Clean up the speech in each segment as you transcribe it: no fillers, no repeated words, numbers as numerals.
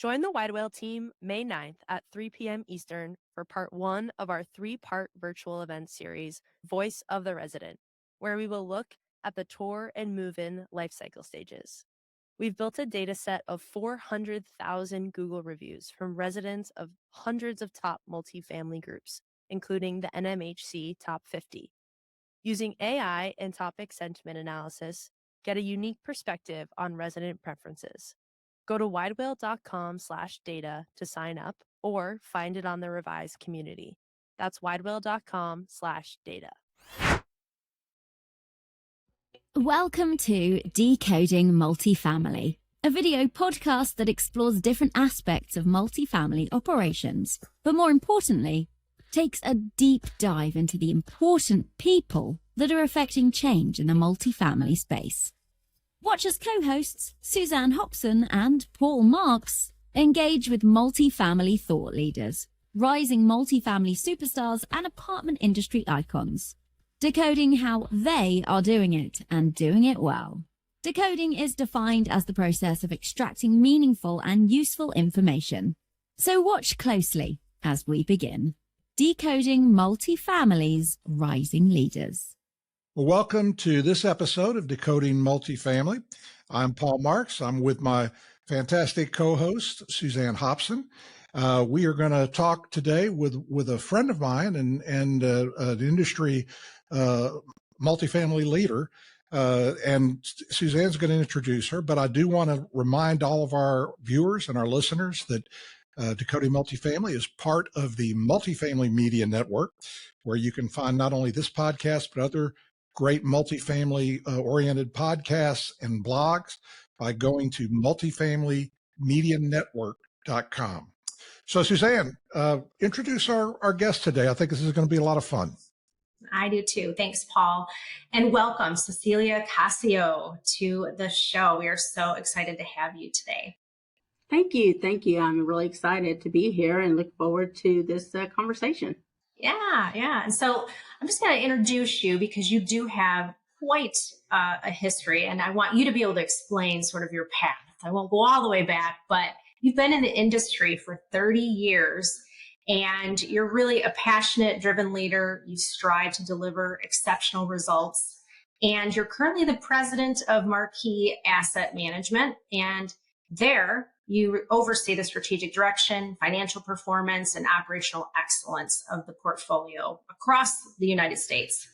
Join the Wide Whale team May 9th at 3 p.m. Eastern for part 1 of our 3-part virtual event series, Voice of the Resident, where we will look at the tour and move-in lifecycle stages. We've built a data set of 400,000 Google reviews from residents of hundreds of top multifamily groups, including the NMHC Top 50. Using AI and topic sentiment analysis, get a unique perspective on resident preferences. Go to widewhale.com/data to sign up or find it on the revised community. That's widewhale.com/data. Welcome to Decoding Multifamily, a video podcast that explores different aspects of multifamily operations, but more importantly, takes a deep dive into the important people that are affecting change in the multifamily space. Watch as co-hosts Suzanne Hobson and Paul Marks engage with multifamily thought leaders, rising multifamily superstars and apartment industry icons, decoding how they are doing it and doing it well. Decoding is defined as the process of extracting meaningful and useful information. So watch closely as we begin. Decoding Multifamily's Rising Leaders. Well, welcome to this episode of Decoding Multifamily. I'm Paul Marks. I'm with my fantastic co-host, Suzanne Hobson. We are going to talk today with a friend of mine and an industry multifamily leader. And Suzanne's going to introduce her, but I do want to remind all of our viewers and our listeners that Decoding Multifamily is part of the Multifamily Media Network, where you can find not only this podcast, but other great multifamily oriented podcasts and blogs by going to multifamilymedianetwork.com. So Suzanne, introduce our guest today. I think this is going to be a lot of fun. I do too. Thanks, Paul. And welcome Cecilia Cascio to the show. We are so excited to have you today. Thank you. Thank you. I'm really excited to be here and look forward to this conversation. Yeah. And so I'm just going to introduce you because you do have quite a history, and I want you to be able to explain sort of your path. I won't go all the way back, but you've been in the industry for 30 years, and you're really a passionate, driven leader. You strive to deliver exceptional results, and you're currently the president of Marquis Asset Management, and there you oversee the strategic direction, financial performance, and operational excellence of the portfolio across the United States.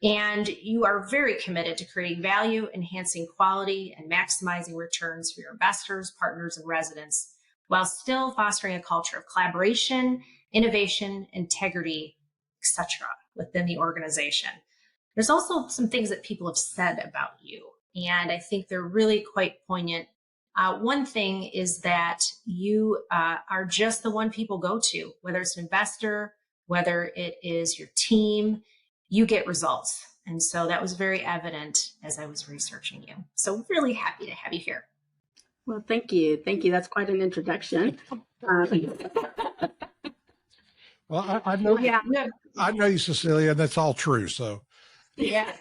And you are very committed to creating value, enhancing quality, and maximizing returns for your investors, partners, and residents, while still fostering a culture of collaboration, innovation, integrity, etc. within the organization. There's also some things that people have said about you, and I think they're really quite poignant. One thing is that you are just the one people go to, whether it's an investor, whether it is your team, you get results. And so that was very evident as I was researching you. So really happy to have you here. Well, thank you. Thank you. That's quite an introduction. Well, I know you, Cecilia, and that's all true. So, yeah.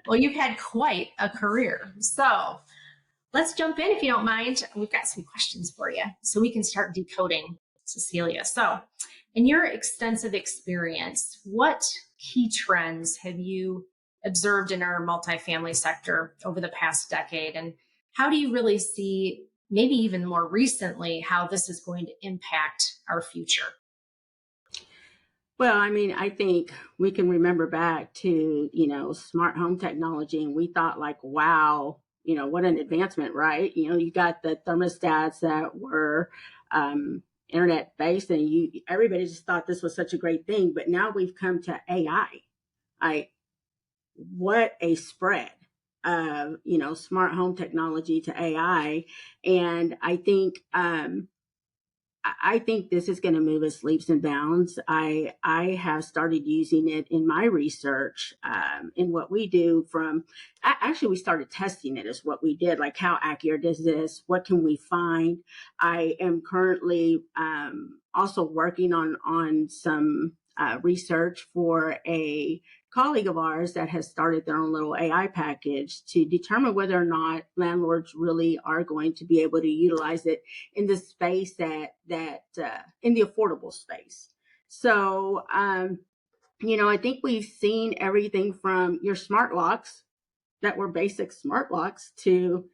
Well, you've had quite a career. So let's jump in if you don't mind. We've got some questions for you so we can start decoding, Cecilia. So in your extensive experience, what key trends have you observed in our multifamily sector over the past decade? And how do you really see, maybe even more recently, how this is going to impact our future? Well, I mean, I think we can remember back to, smart home technology, and we thought like, wow, what an advancement, right? You got the thermostats that were internet based, and everybody just thought this was such a great thing. But now we've come to AI. What a spread of, smart home technology to AI. And I think this is going to move us leaps and bounds. I have started using it in my research, in what we do actually we started testing it is what we did. Like, how accurate is this? What can we find? I am currently also working on some research for a colleague of ours that has started their own little AI package to determine whether or not landlords really are going to be able to utilize it in the space that in the affordable space. So, I think we've seen everything from your smart locks that were basic smart locks to,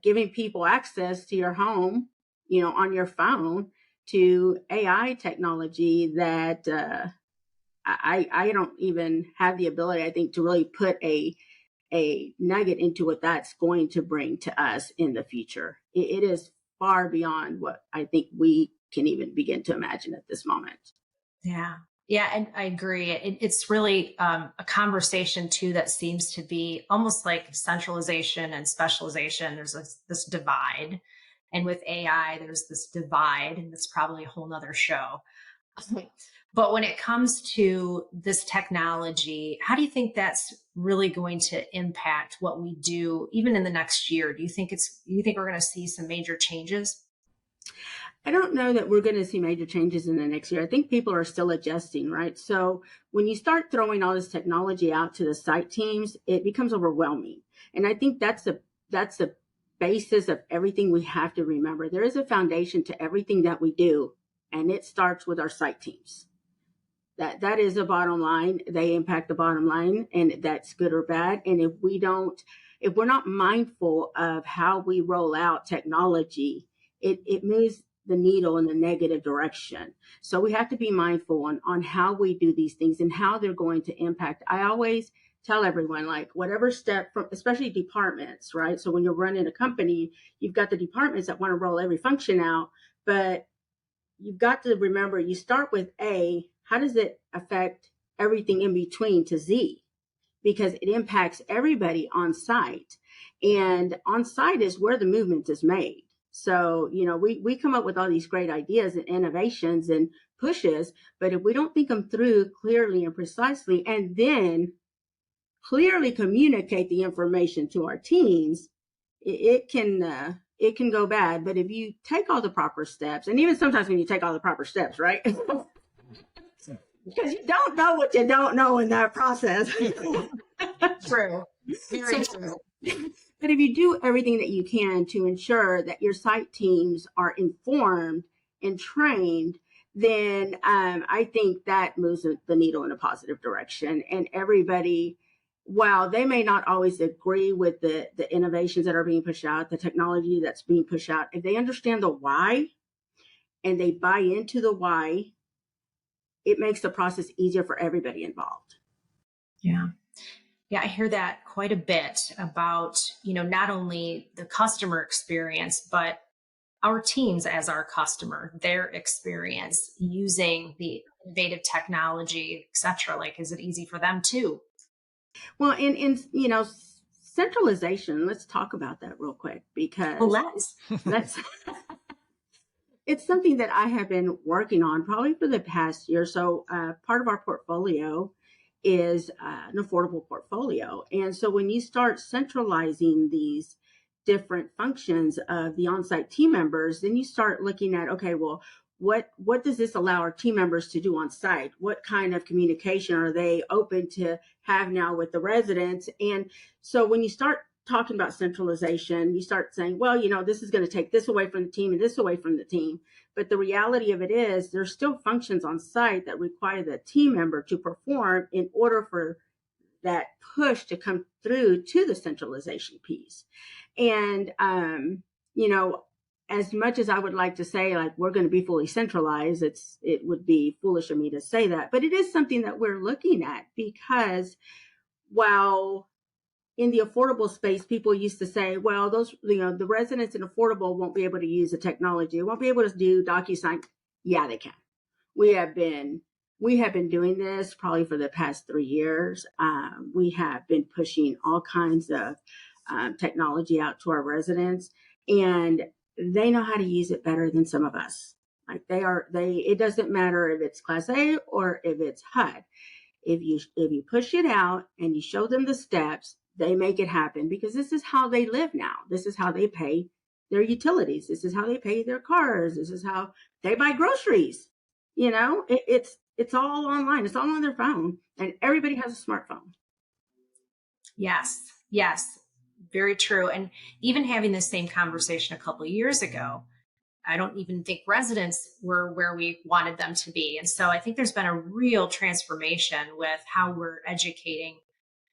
giving people access to your home, on your phone, to AI technology that I don't even have the ability, I think, to really put a nugget into what that's going to bring to us in the future. It is far beyond what I think we can even begin to imagine at this moment. Yeah. Yeah. And I agree. It's really a conversation too that seems to be almost like centralization and specialization. There's this divide. And with AI, there's this divide, and it's probably a whole nother show. But when it comes to this technology, how do you think that's really going to impact what we do even in the next year? Do you think we're going to see some major changes? I don't know that we're going to see major changes in the next year. I think people are still adjusting, right? So when you start throwing all this technology out to the site teams, it becomes overwhelming. And I think that's the basis of everything we have to remember. There is a foundation to everything that we do, and it starts with our site teams. That is a bottom line. They impact the bottom line, and that's good or bad. And if we're not mindful of how we roll out technology, it moves the needle in the negative direction. So we have to be mindful on how we do these things and how they're going to impact. I always tell everyone, like, whatever step from, especially departments, right? So when you're running a company, you've got the departments that want to roll every function out, but you've got to remember, you start with A, how does it affect everything in between to Z? Because it impacts everybody on site. And on site is where the movement is made. So, we come up with all these great ideas and innovations and pushes, but if we don't think them through clearly and precisely, and then clearly communicate the information to our teams, it can go bad. But if you take all the proper steps, and even sometimes when you take all the proper steps, right? Because you don't know what you don't know in that process. True. Very true. But if you do everything that you can to ensure that your site teams are informed and trained, then I think that moves the needle in a positive direction. And everybody, while they may not always agree with the innovations that are being pushed out, the technology that's being pushed out, if they understand the why and they buy into the why, it makes the process easier for everybody involved. Yeah. Yeah, I hear that quite a bit about, not only the customer experience, but our teams as our customer, their experience using the innovative technology, et cetera. Like, is it easy for them too? Well, in centralization, let's talk about that real quick, because let's it's something that I have been working on probably for the past year. So part of our portfolio is an affordable portfolio. And so when you start centralizing these different functions of the on-site team members, then you start looking at, okay, well, what does this allow our team members to do on site? What kind of communication are they open to have now with the residents? And so when you start talking about centralization, you start saying, well, this is going to take this away from the team and this away from the team. But the reality of it is there's still functions on site that require the team member to perform in order for that push to come through to the centralization piece. And, as much as I would like to say, like, we're going to be fully centralized, it would be foolish of me to say that, but it is something that we're looking at, because while in the affordable space, people used to say, well, those, the residents in affordable won't be able to use the technology. They won't be able to do DocuSign. Yeah, they can. We have been doing this probably for the past 3 years. We have been pushing all kinds of technology out to our residents, and they know how to use it better than some of us. Like, it doesn't matter if it's Class A or if it's HUD. If you push it out and you show them the steps, they make it happen, because this is how they live now. This is how they pay their utilities. This is how they pay their cars. This is how they buy groceries. It's it's all online. It's all on their phone, and everybody has a smartphone. Yes, yes, very true. And even having the same conversation a couple of years ago, I don't even think residents were where we wanted them to be. And so I think there's been a real transformation with how we're educating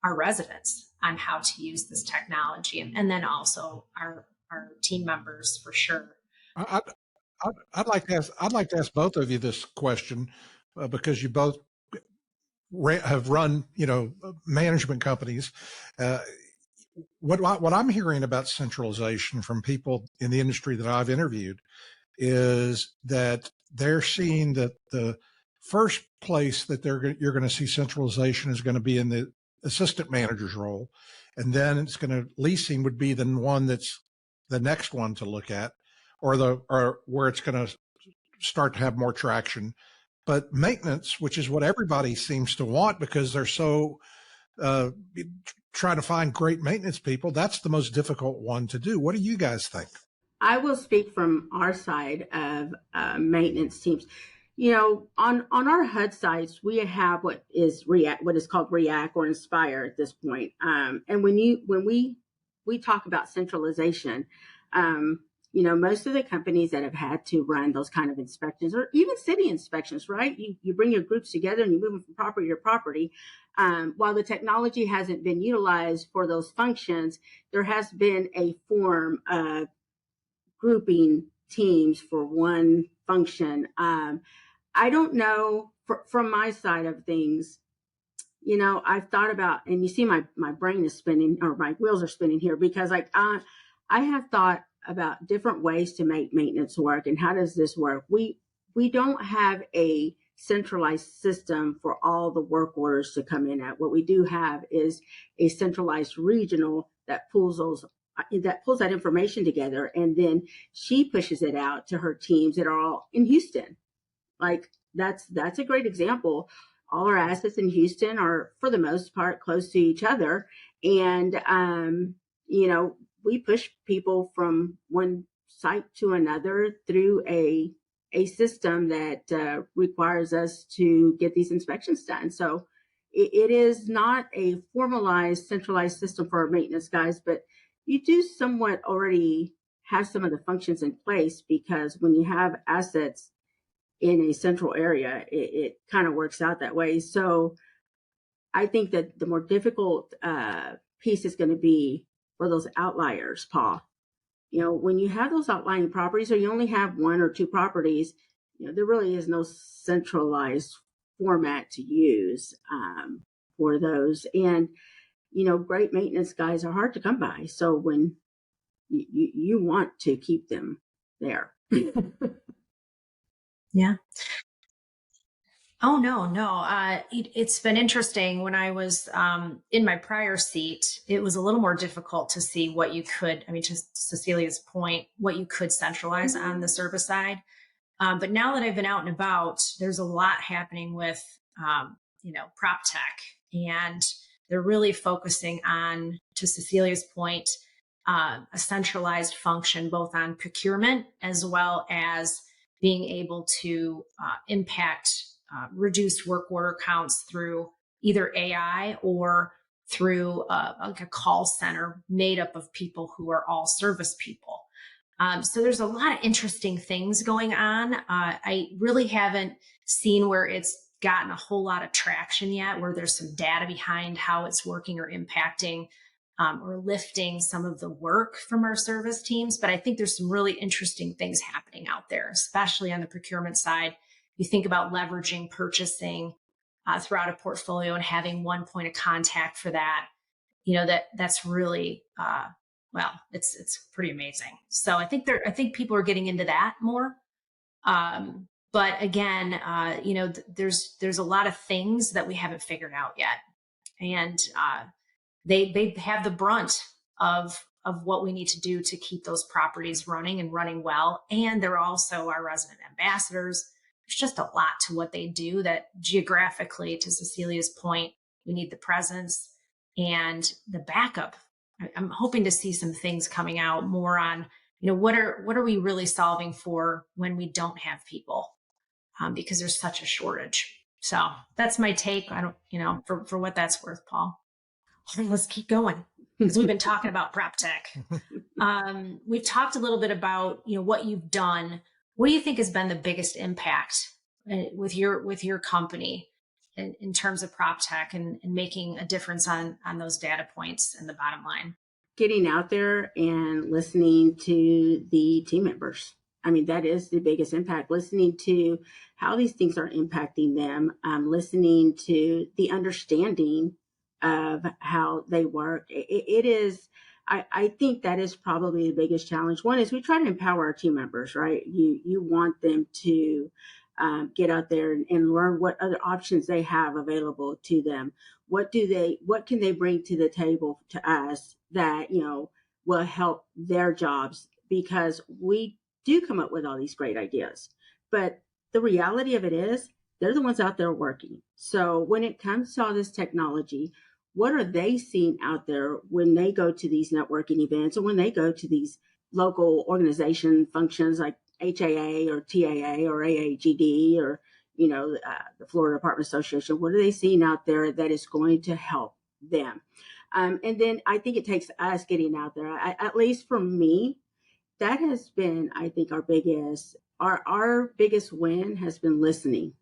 our residents on how to use this technology, and then also our team members for sure. I, I'd like to ask. I'd like to ask both of you this question because you both have run, management companies. Uh, what I'm hearing about centralization from people in the industry that I've interviewed is that they're seeing that the first place that you're going to see centralization is going to be in the assistant manager's role, and then it's going to leasing would be the one that's the next one to look at, or where it's going to start to have more traction. But maintenance, which is what everybody seems to want because they're so trying to find great maintenance people, that's the most difficult one to do. What do you guys think? I will speak from our side of maintenance teams. On our HUD sites, we have what is called React or Inspire at this point. And when we talk about centralization, most of the companies that have had to run those kind of inspections, or even city inspections, right? You bring your groups together and you move them from property to property. While the technology hasn't been utilized for those functions, there has been a form of grouping teams for one function. I don't know from my side of things, I've thought about, and you see my brain is spinning, or my wheels are spinning here, because I have thought about different ways to make maintenance work. And how does this work? We don't have a centralized system for all the work orders to come in at. What we do have is a centralized regional that pulls that information together, and then she pushes it out to her teams that are all in Houston. Like that's a great example. All our assets in Houston are, for the most part, close to each other, and we push people from one site to another through a system that requires us to get these inspections done. So it is not a formalized, centralized system for our maintenance guys, but you do somewhat already have some of the functions in place, because when you have assets in a central area, it kind of works out that way. So I think that the more difficult piece is going to be for those outliers, Paul. When you have those outlying properties, or you only have one or two properties, there really is no centralized format to use for those. And, great maintenance guys are hard to come by. So when you want to keep them there. Yeah. Oh, no. It's been interesting. When I was in my prior seat, it was a little more difficult to see what you could, to Cecilia's point, what you could centralize on the service side. But now that I've been out and about, there's a lot happening with, PropTech, and they're really focusing on, to Cecilia's point, a centralized function, both on procurement as well as being able to impact reduced work order counts through either AI or through like a call center made up of people who are all service people. So there's a lot of interesting things going on. I really haven't seen where it's gotten a whole lot of traction yet, where there's some data behind how it's working or impacting or lifting some of the work from our service teams. But I think there's some really interesting things happening out there, especially on the procurement side. You think about leveraging purchasing throughout a portfolio and having one point of contact for that. That's really it's pretty amazing. So I think people are getting into that more. But again, there's a lot of things that we haven't figured out yet, and they have the brunt of what we need to do to keep those properties running and running well. And they're also our resident ambassadors. There's just a lot to what they do that geographically, to Cecilia's point, we need the presence and the backup. I'm hoping to see some things coming out more on, what are we really solving for when we don't have people, because there's such a shortage. So that's my take. I don't, for what that's worth, Paul. Let's keep going because we've been talking about PropTech. We've talked a little bit about, what you've done. What do you think has been the biggest impact with your company in terms of PropTech and making a difference on those data points and the bottom line? Getting out there and listening to the team members. I mean, that is the biggest impact, listening to how these things are impacting them, listening to the understanding of how they work. It is, I think that is probably the biggest challenge. One is we try to empower our team members, right? You want them to get out there and learn what other options they have available to them. What can they bring to the table to us that, will help their jobs? Because we do come up with all these great ideas, but the reality of it is they're the ones out there working. So when it comes to all this technology, what are they seeing out there when they go to these networking events or when they go to these local organization functions like HAA or TAA or AAGD or, the Florida Apartment Association? What are they seeing out there that is going to help them? And then I think it takes us getting out there. At least for me, that has been, I think, our biggest win has been listening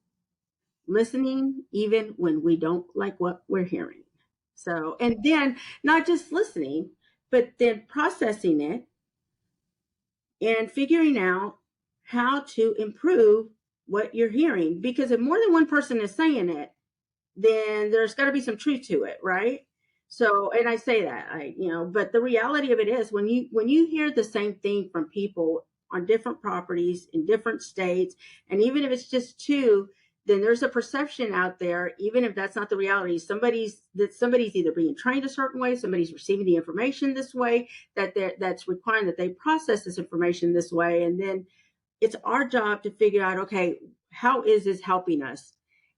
even when we don't like what we're hearing. So, and then not just listening, but then processing it and figuring out how to improve what you're hearing. Because if more than one person is saying it, then there's got to be some truth to it, right? So, and I say that, but the reality of it is when you hear the same thing from people on different properties in different states, and even if it's just two, then there's a perception out there, even if that's not the reality. Somebody's either being trained a certain way, somebody's receiving the information this way, that's requiring that they process this information this way. And then it's our job to figure out, okay, how is this helping us?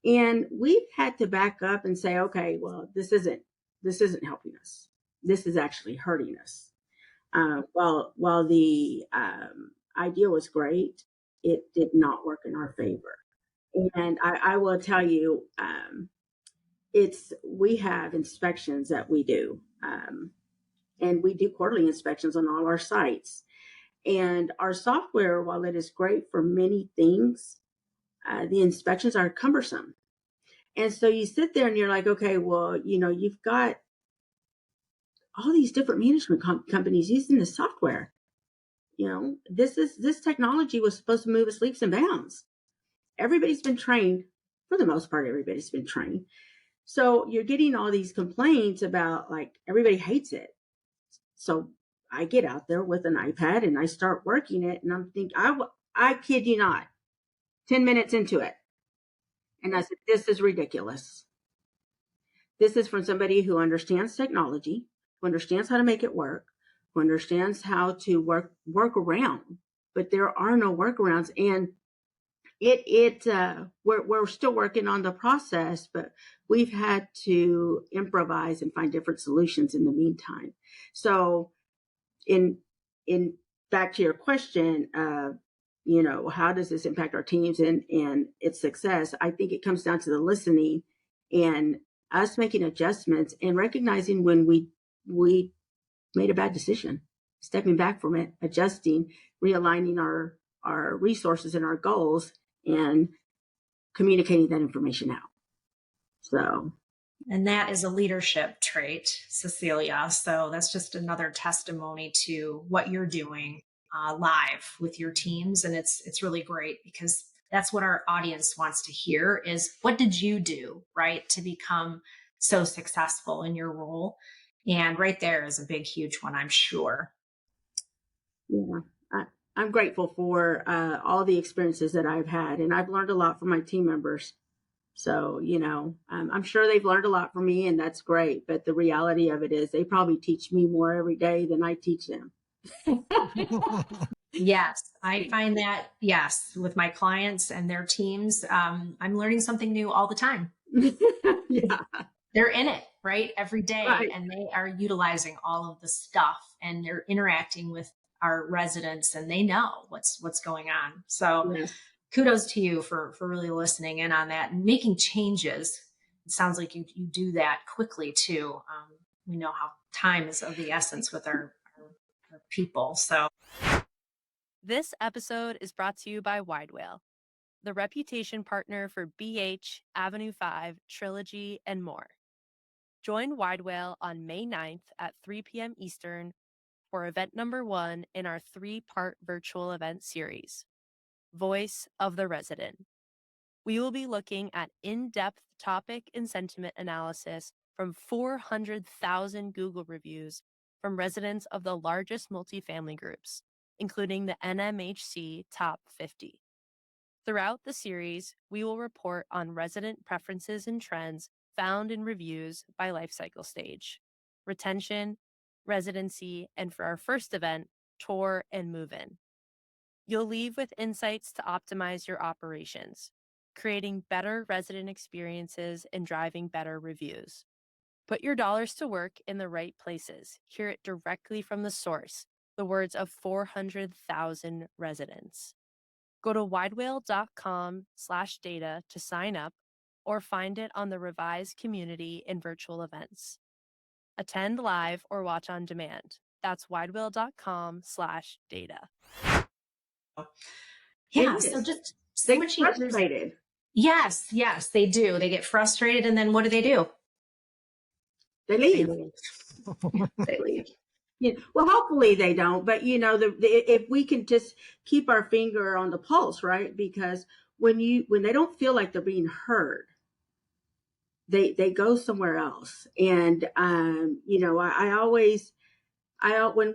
And we've had to back up and say, okay, well, this isn't helping us. This is actually hurting us. While the idea was great, it did not work in our favor. And I will tell you, we have inspections that we do, and we do quarterly inspections on all our sites. And our software, while it is great for many things, the inspections are cumbersome. And so you sit there and you're like, okay, well, you've got all these different management companies using this software. This technology was supposed to move us leaps and bounds. Everybody's been trained. For the most part, everybody's been trained. So you're getting all these complaints about like everybody hates it. So I get out there with an iPad and I start working it, and I'm thinking, I kid you not, 10 minutes into it. And I said, this is ridiculous. This is from somebody who understands technology, who understands how to make it work, who understands how to work around, but there are no workarounds. And we're still working on the process, but we've had to improvise and find different solutions in the meantime. So in back to your question, how does this impact our teams and its success? I think it comes down to the listening and us making adjustments and recognizing when we made a bad decision, stepping back from it, adjusting, realigning our resources and our goals, and communicating that information out. So, and that is a leadership trait, Cecilia. So that's just another testimony to what you're doing live with your teams. And it's really great because that's what our audience wants to hear is what did you do, right, to become so successful in your role? And right there is a big, huge one, I'm sure. Yeah. I'm grateful for all the experiences that I've had, and I've learned a lot from my team members. So, I'm sure they've learned a lot from me, and that's great. But the reality of it is they probably teach me more every day than I teach them. Yes, I find that, yes, with my clients and their teams, I'm learning something new all the time. Yeah. They're in it, right? Every day. Right. And they are utilizing all of the stuff and they're interacting with our residents and they know what's going on. So Yes. kudos to you for really listening in on that and making changes. It sounds like you do that quickly too. We know how time is of the essence with our people. So This episode is brought to you by Wide Whale, the reputation partner for BH, Avenue 5, Trilogy, and more. Join Wide Whale on May 9th at 3 p.m. Eastern for event number 1 in our 3-part virtual event series, Voice of the Resident. We will be looking at in-depth topic and sentiment analysis from 400,000 Google reviews from residents of the largest multifamily groups, including the NMHC Top 50. Throughout the series, we will report on resident preferences and trends found in reviews by life cycle stage, retention, residency, and for our first event, tour and move-in. You'll leave with insights to optimize your operations, creating better resident experiences and driving better reviews. Put your dollars to work in the right places. Hear it directly from the source, the words of 400,000 residents. Go to widewhale.com/data to sign up or find it on the revised community in virtual events. Attend live or watch on demand. That's widewhale.com/data. yeah, It so is. just They get switching gears. frustrated. Yes, they do. They get frustrated, and then what do? They They leave. leave. They leave. Yeah. Well, hopefully they don't. But if we can just keep our finger on the pulse, right? Because when they don't feel like they're being heard, they go somewhere else. And when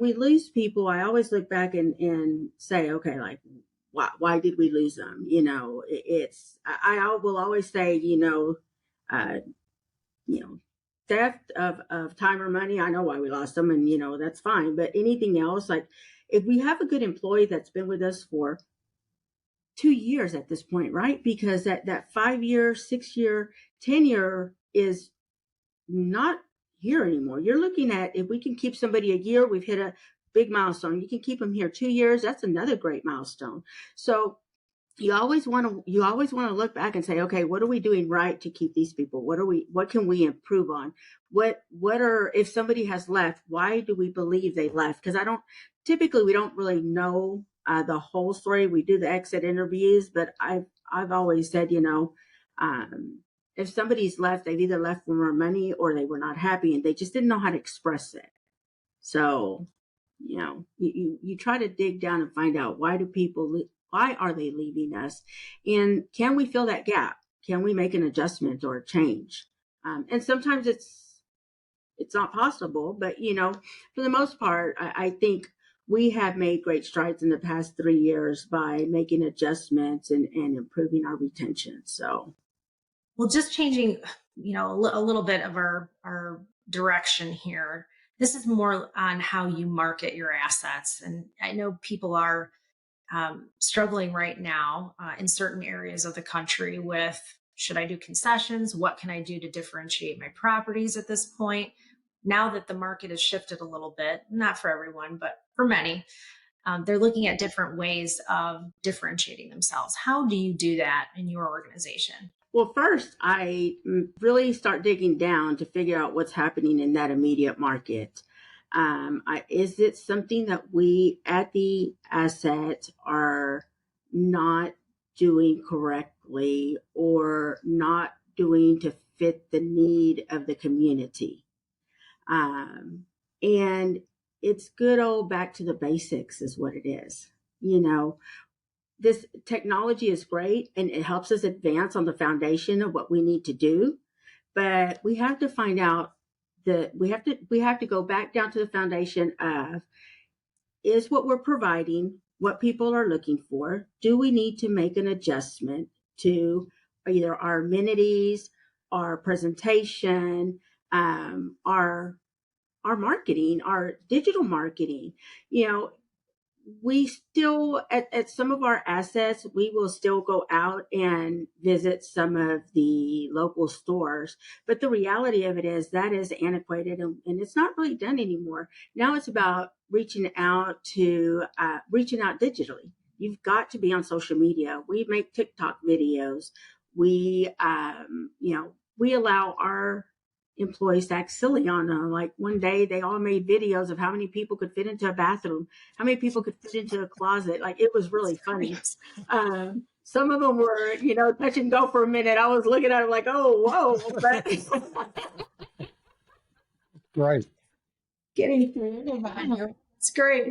we lose people, I always look back and say, okay, like why did we lose them? I will always say, theft of time or money. I know why we lost them, and that's fine. But anything else, like if we have a good employee that's been with us for 2 years at this point, right? Because that 5-year, 6-year, 10-year is not here anymore. You're looking at, if we can keep somebody a year, we've hit a big milestone. You can keep them here 2 years. That's another great milestone. So you always want to look back and say, okay, what are we doing right to keep these people? What can we improve on? If somebody has left, why do we believe they left? Because we don't really know the whole story. We do the exit interviews, but I've always said, if somebody's left, they've either left for more money or they were not happy and they just didn't know how to express it. So, you try to dig down and find out, why are they leaving us? And can we fill that gap? Can we make an adjustment or a change? And sometimes it's not possible, but for the most part, I think we have made great strides in the past 3 years by making adjustments and improving our retention. So, well, just changing, a little bit of our direction here. This is more on how you market your assets. And I know people are struggling right now in certain areas of the country with, should I do concessions? What can I do to differentiate my properties at this point? Now that the market has shifted a little bit, not for everyone, but for many, they're looking at different ways of differentiating themselves. How do you do that in your organization? Well, first, I really start digging down to figure out what's happening in that immediate market. Is it something that we at the asset are not doing correctly or not doing to fit the need of the community? And it's good old back to the basics is what it is. This technology is great and it helps us advance on the foundation of what we need to do, but we have to find out we have to go back down to the foundation of, is what we're providing what people are looking for? Do we need to make an adjustment to either our amenities, our presentation, our marketing, our digital marketing? We still, at some of our assets, we will still go out and visit some of the local stores. But the reality of it is that is antiquated and it's not really done anymore. Now it's about reaching out digitally. You've got to be on social media. We make TikTok videos. We, we allow our employees to act silly on them. Like one day they all made videos of how many people could fit into a bathroom, how many people could fit into a closet. Like it was really funny. Some of them were, touch and go for a minute. I was looking at them like, oh, whoa. But Right. getting creative. It's great.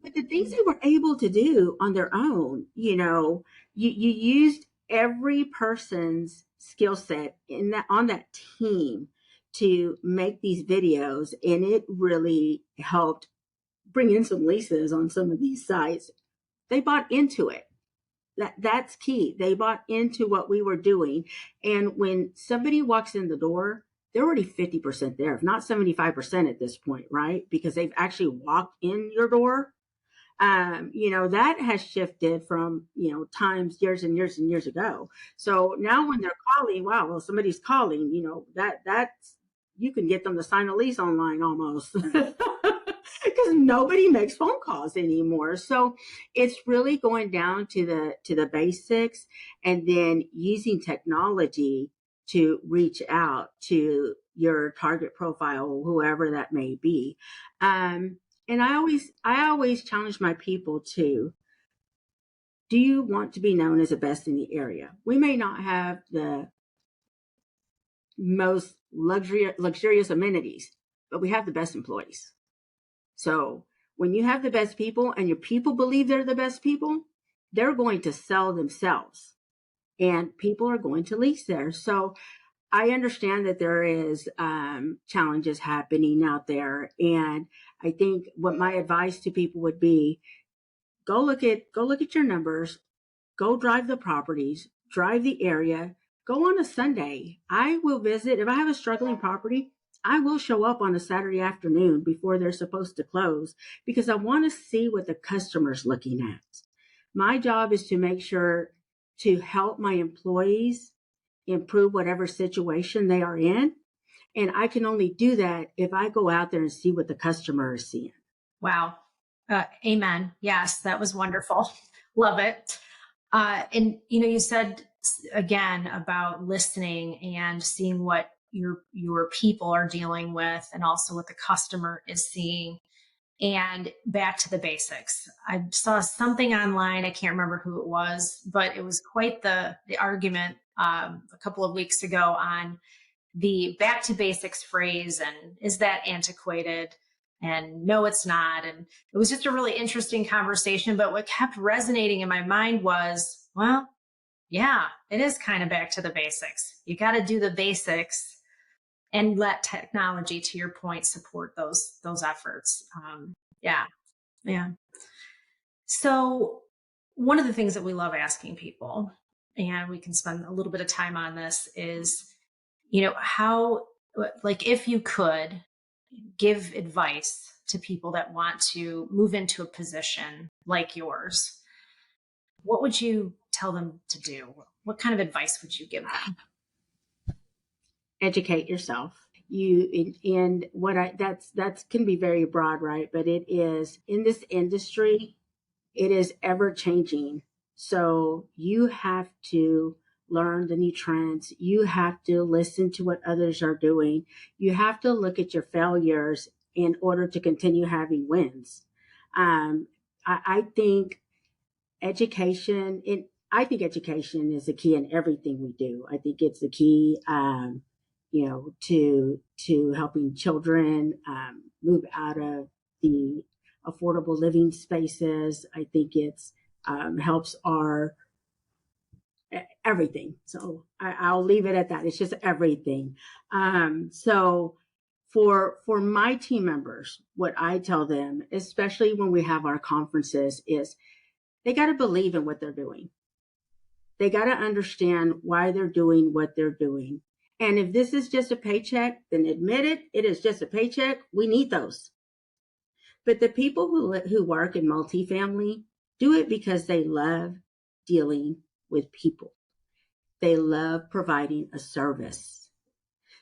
But the things they were able to do on their own, you used every person's skill set on that team to make these videos, and it really helped bring in some leases on some of these sites. They bought into it. That's key. They bought into what we were doing. And when somebody walks in the door, they're already 50% there, if not 75% at this point, right? Because they've actually walked in your door. That has shifted from, times years and years and years ago. So now when they're calling, wow, well, somebody's calling, that's, you can get them to sign a lease online almost. Because nobody makes phone calls anymore. So it's really going down to the basics, and then using technology to reach out to your target profile, whoever that may be. And I always challenge my people to, do you want to be known as the best in the area? We may not have the most luxurious amenities, but we have the best employees. So when you have the best people and your people believe they're the best people, they're going to sell themselves, and people are going to lease there. So I understand that there is challenges happening out there. And I think what my advice to people would be, go look at your numbers, go drive the properties, drive the area, go on a Sunday. I will visit. If I have a struggling property, I will show up on a Saturday afternoon before they're supposed to close, because I want to see what the customer's looking at. My job is to make sure to help my employees improve whatever situation they are in. And I can only do that if I go out there and see what the customer is seeing. Wow. Amen. Yes, that was wonderful. Love it. And, you said again about listening and seeing what your people are dealing with, and also what the customer is seeing, and back to the basics. I saw something online. I can't remember who it was, but it was quite the argument a couple of weeks ago on the back to basics phrase, and is that antiquated? And no, it's not. And it was just a really interesting conversation. But what kept resonating in my mind was, well, yeah, it is kind of back to the basics. You got to do the basics and let technology, to your point, support those efforts. Yeah. So one of the things that we love asking people, and we can spend a little bit of time on this, is, how, like, if you could give advice to people that want to move into a position like yours, what would you tell them to do? What kind of advice would you give them? Educate yourself. That's can be very broad, right? But it is, in this industry, it is ever changing. So you have to learn the new trends. You have to listen to what others are doing. You have to look at your failures in order to continue having wins. I think education is the key in everything we do. I think it's the key, to helping children move out of the affordable living spaces. I think it's helps our everything. So I'll leave it at that. It's just everything. So for my team members, what I tell them, especially when we have our conferences, is they got to believe in what they're doing. They got to understand why they're doing what they're doing. And if this is just a paycheck, then admit it. It is just a paycheck. We need those. But the people who work in multifamily do it because they love dealing with people. They love providing a service.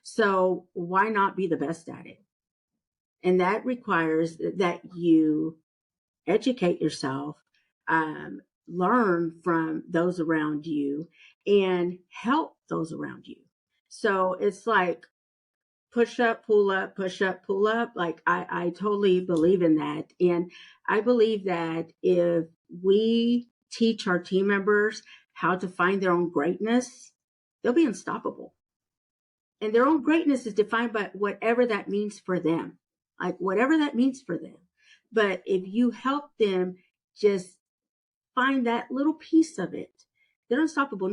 So why not be the best at it? And that requires that you educate yourself, learn from those around you and help those around you. So it's like push up, pull up, push up, pull up. Like I totally believe in that. And I believe that if we teach our team members how to find their own greatness, they'll be unstoppable. And their own greatness is defined by whatever that means for them, like whatever that means for them. But if you help them just find that little piece of it, they're unstoppable.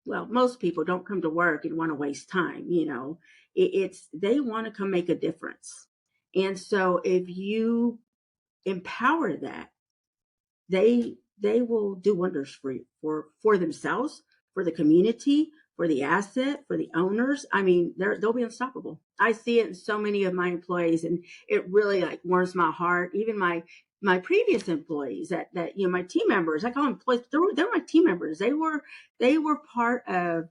Most people don't come to work and want to waste time. They want to come make a difference. And so if you empower that, they will do wonders for themselves, for the community, for the asset, for the owners. I mean, they'll be unstoppable. I see it in so many of my employees, and it really like warms my heart. Even my previous employees that my team members, I call them employees, they're my team members. They were part of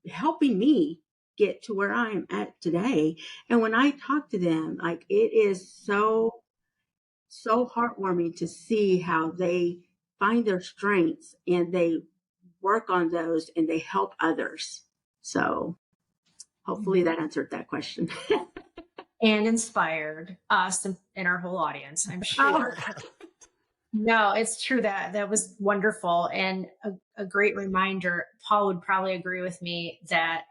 helping me get to where I am at today. And when I talk to them, like it is so heartwarming to see how they find their strengths and they work on those and they help others. So hopefully that answered that question. And inspired us and our whole audience, I'm sure. No, it's true. That was wonderful. And a great reminder. Paul would probably agree with me that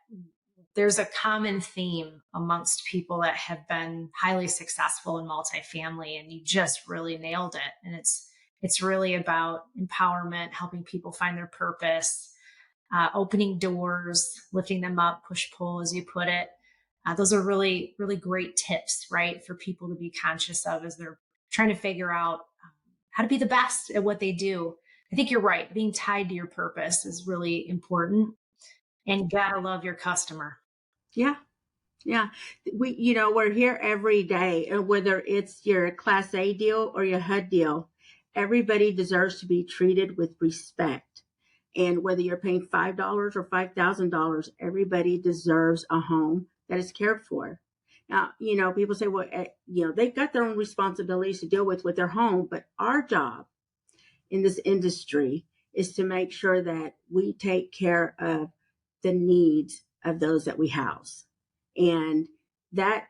there's a common theme amongst people that have been highly successful in multifamily, and you just really nailed it. And it's really about empowerment, helping people find their purpose, opening doors, lifting them up, push pull, as you put it. Those are really, really great tips, right, for people to be conscious of as they're trying to figure out how to be the best at what they do. I think you're right. Being tied to your purpose is really important, and you gotta love your customer. Yeah. We're here every day, and whether it's your Class A deal or your HUD deal, everybody deserves to be treated with respect. And whether you're paying $5 or $5,000, everybody deserves a home that is cared for. Now, people say, well, they've got their own responsibilities to deal with their home, but our job in this industry is to make sure that we take care of the needs of those that we house. And that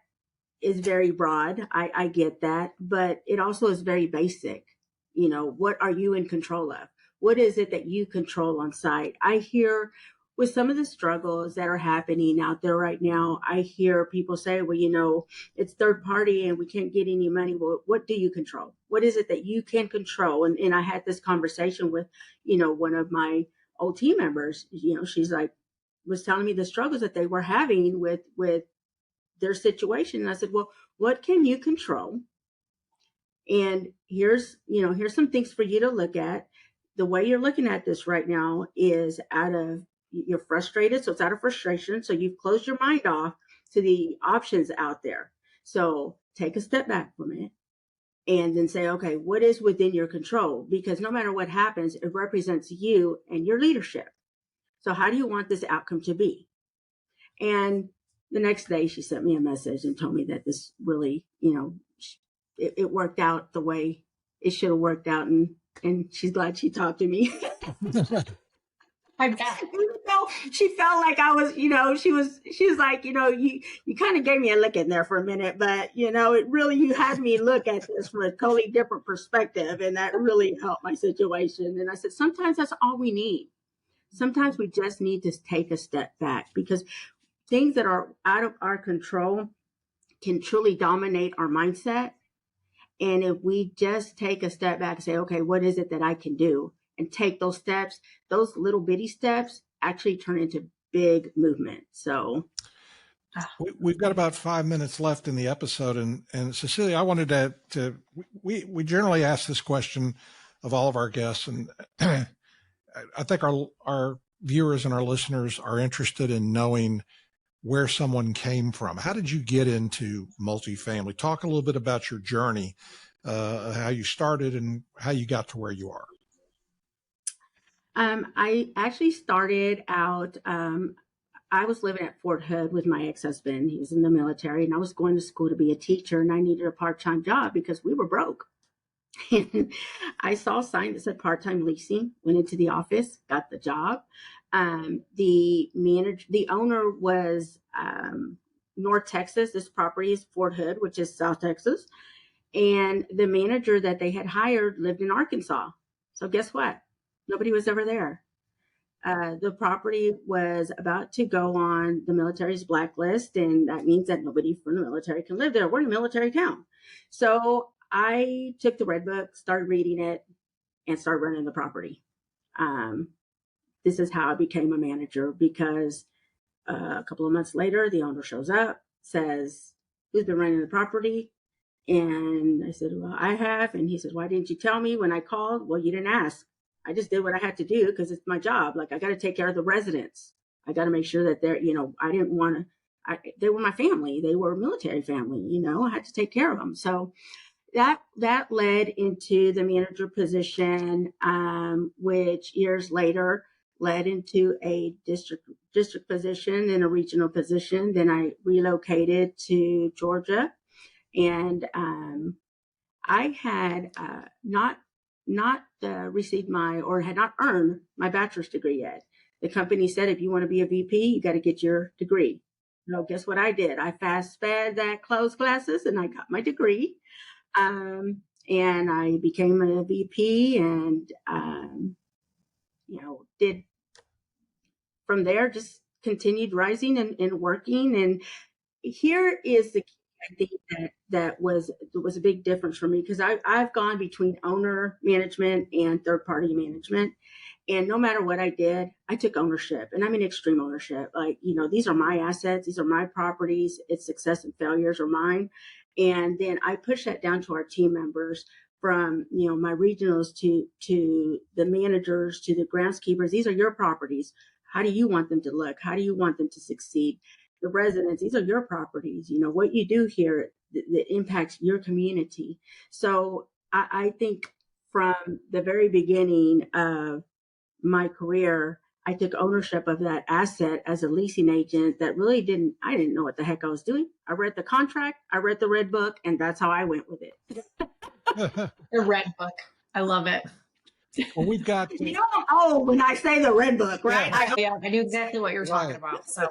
is very broad. I get that, but it also is very basic. What are you in control of? What is it that you control on site? I hear with some of the struggles that are happening out there right now, I hear people say, well, it's third party and we can't get any money. Well, what do you control? What is it that you can control? And I had this conversation with, one of my old team members. She's like, was telling me the struggles that they were having with their situation. And I said, well, what can you control? And here's some things for you to look at. The way you're looking at this right now is you're frustrated. So it's out of frustration. So you've closed your mind off to the options out there. So take a step back from it and then say, okay, what is within your control? Because no matter what happens, it represents you and your leadership. So how do you want this outcome to be? And the next day she sent me a message and told me that this really, it worked out the way it should have worked out. And she's glad she talked to me. I bet. She felt like I was, she was like, you kind of gave me a look in there for a minute, but it really, you had me look at this from a totally different perspective. And that really helped my situation. And I said, sometimes that's all we need. Sometimes we just need to take a step back, because things that are out of our control can truly dominate our mindset. And if we just take a step back and say, okay, what is it that I can do? And take those steps, those little bitty steps actually turn into big movement. So we've got about 5 minutes left in the episode. And Cecilia, I wanted we generally ask this question of all of our guests. And I think our viewers and our listeners are interested in knowing where someone came from. How did you get into multifamily? Talk a little bit about your journey, how you started and how you got to where you are. I actually started out, I was living at Fort Hood with my ex-husband. He was in the military, and I was going to school to be a teacher, and I needed a part-time job because we were broke. And I saw a sign that said part-time leasing, went into the office, got the job. The owner was North Texas. This property is Fort Hood, which is South Texas. And the manager that they had hired lived in Arkansas. So guess what? Nobody was ever there. The property was about to go on the military's blacklist, and that means that nobody from the military can live there. We're in a military town. So I took the Red Book, started reading it, and started running the property. This is how I became a manager, because a couple of months later, the owner shows up, says, "Who's been running the property?" And I said, "Well, I have." And he said, "Why didn't you tell me when I called?" "Well, you didn't ask. I just did what I had to do because it's my job. Like, I got to take care of the residents. I got to make sure that they're, I didn't want to, they were my family. They were a military family, I had to take care of them." So that led into the manager position, which years later led into a district position and a regional position. Then I relocated to Georgia, and I had not received or had not earned my bachelor's degree yet. The company said, if you want to be a VP, you got to get your degree. So guess what I did? I fast sped that closed classes and I got my degree. And I became a VP, and did from there, just continued rising and working. And here is the key, I think, that was a big difference for me, because I've gone between owner management and third party management. And no matter what I did, I took ownership, and I mean extreme ownership. Like, these are my assets. These are my properties. Its success and failures are mine. And then I push that down to our team members, from, my regionals to the managers, to the groundskeepers. These are your properties. How do you want them to look? How do you want them to succeed? The residents, these are your properties. What you do here that impacts your community. So I think from the very beginning of my career, I took ownership of that asset as a leasing agent that really I didn't know what the heck I was doing. I read the contract, I read the Red Book, and that's how I went with it. The Red Book. I love it. Well, we've got. I'm old when I say the Red Book, right? Yeah, I knew exactly what you're talking about. So,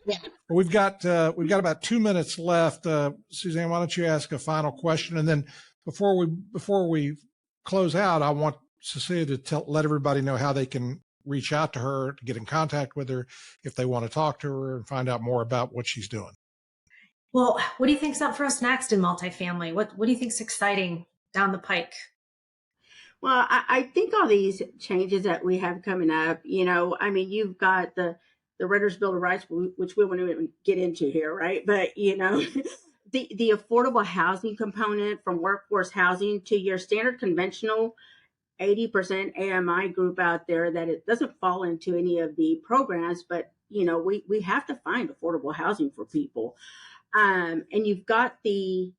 yeah. Well, we've got about 2 minutes left. Suzanne, why don't you ask a final question, and then before we close out, I want Cecilia to let everybody know how they can reach out to her, to get in contact with her if they want to talk to her and find out more about what she's doing. Well, what do you think's up for us next in multifamily? What do you think's exciting down the pike? Well, I think all these changes that we have coming up, you've got the Renters Bill of Rights, which we won't even get into here, right? But, the affordable housing component, from workforce housing to your standard conventional 80% AMI group out there, that it doesn't fall into any of the programs, but, we have to find affordable housing for people. And you've got the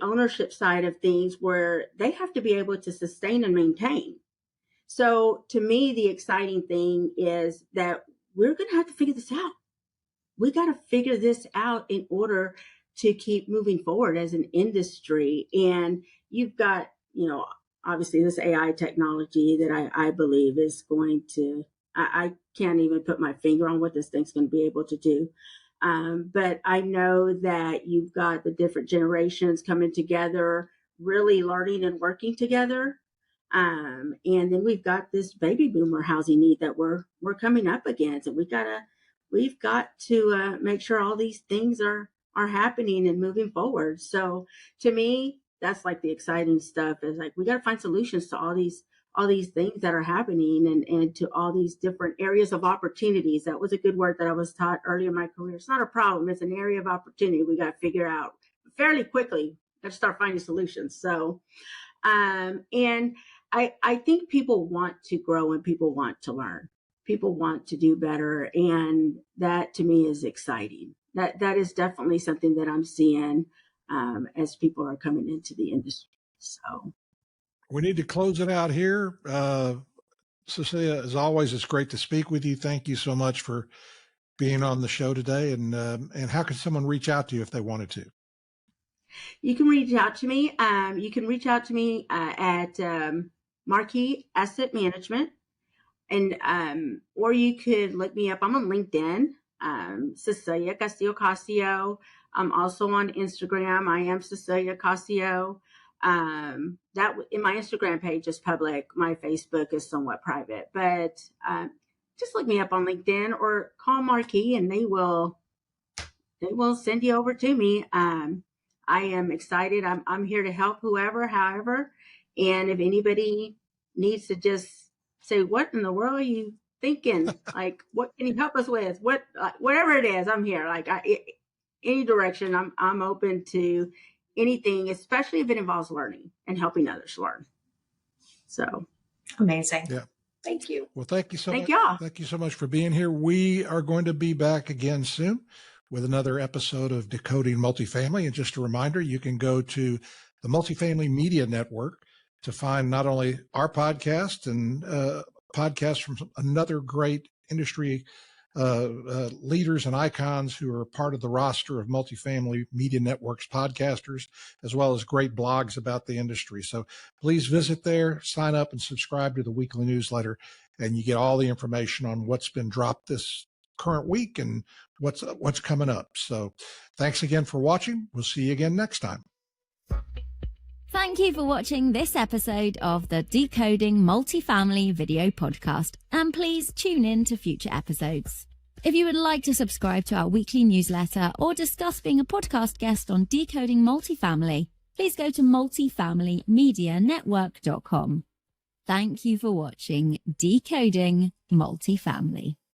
ownership side of things, where they have to be able to sustain and maintain. So to me, the exciting thing is that we're going to have to figure this out. We got to figure this out in order to keep moving forward as an industry. And you've got, obviously this AI technology that I believe is going to, I can't even put my finger on what this thing's going to be able to do. But I know that you've got the different generations coming together, really learning and working together. And then we've got this baby boomer housing need that we're coming up against, and we've got to make sure all these things are happening and moving forward. So to me, that's like the exciting stuff, is like, we got to find solutions to all these things that are happening, and to all these different areas of opportunities. That was a good word that I was taught early in my career. It's not a problem. It's an area of opportunity we got to figure out fairly quickly. Got to start finding solutions. So, and I think people want to grow, and people want to learn. People want to do better. And that to me is exciting. That is definitely something that I'm seeing as people are coming into the industry. So we need to close it out here. Cecilia, as always, it's great to speak with you. Thank you so much for being on the show today. And how can someone reach out to you if they wanted to? You can reach out to me. You can reach out to me at Marquis Asset Management, and or you could look me up. I'm on LinkedIn, Cecilia Cascio. I'm also on Instagram. I am Cecilia Cascio. That in my Instagram page is public. My Facebook is somewhat private, but just look me up on LinkedIn or call Marquis, and they will send you over to me. I am excited. I'm here to help whoever, however, and if anybody needs to just say, "What in the world are you thinking? Like, what can you help us with? Whatever it is, I'm here. Like, any direction, I'm open to anything, especially if it involves learning and helping others learn." So Amazing. Yeah. Thank you. Well, thank you so Thank much. y'all. Thank you so much for being here. We are going to be back again soon with another episode of Decoding Multifamily. And just a reminder, you can go to the Multifamily Media Network to find not only our podcast and podcasts from another great industry leaders and icons who are part of the roster of Multifamily Media Network's podcasters, as well as great blogs about the industry. So please visit there, sign up and subscribe to the weekly newsletter, and you get all the information on what's been dropped this current week and what's coming up. So thanks again for watching. We'll see you again next time. Thank you for watching this episode of the Decoding Multifamily video podcast, and please tune in to future episodes. If you would like to subscribe to our weekly newsletter or discuss being a podcast guest on Decoding Multifamily, please go to multifamilymedianetwork.com. Thank you for watching Decoding Multifamily.